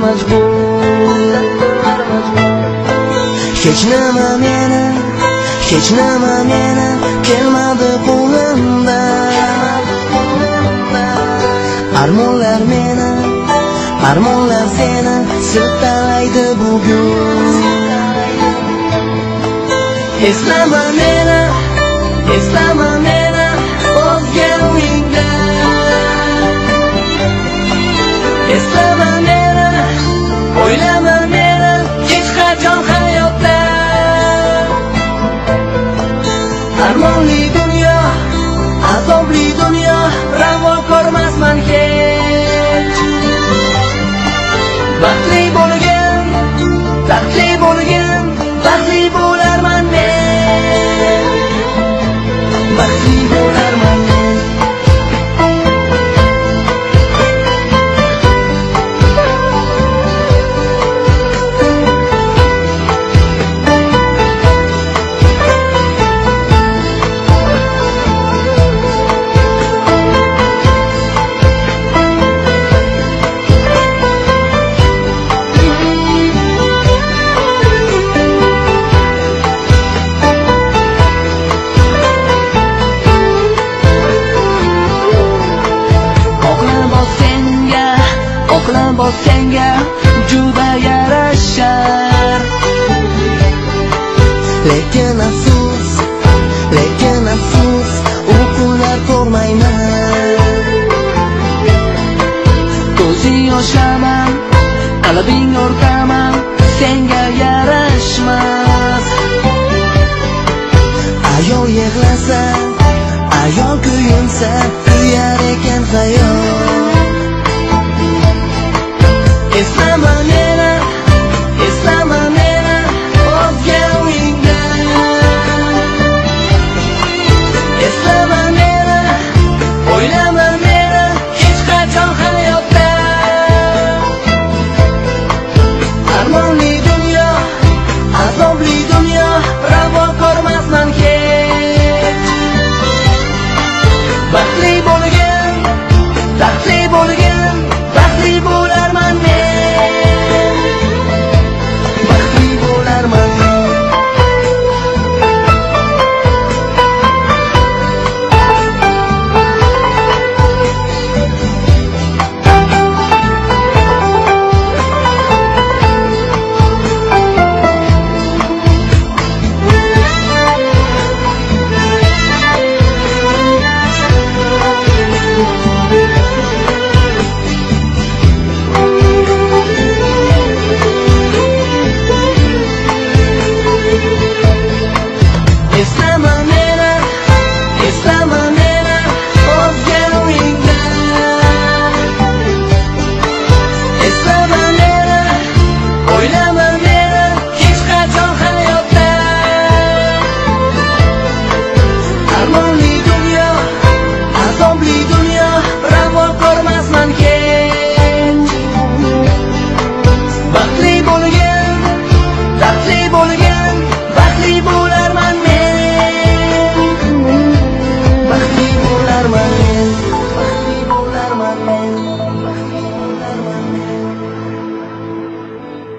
majbur. Hech nima meni kelmadi qo'limdan. Armonlar seni siltalaydi bugun. Eslama meni o'zgaringda. Eslama meni, o'ylama meni hech qachon hayotda. Armonli dunyo, azobli dunyo, ravo ko'rmasman hech. Baxtli bo'lgan, baxtli bo'lgan, baxtli bo'larman men. Baxtli bo'larman men. Senga juda yarashar. Lekin afsus, u kunlar ko'rmayman. Ko'zing yoshlaman, qalbing o'rtaman, senga yarashmas. Ayol yig'lasa, ayol kuyinsa,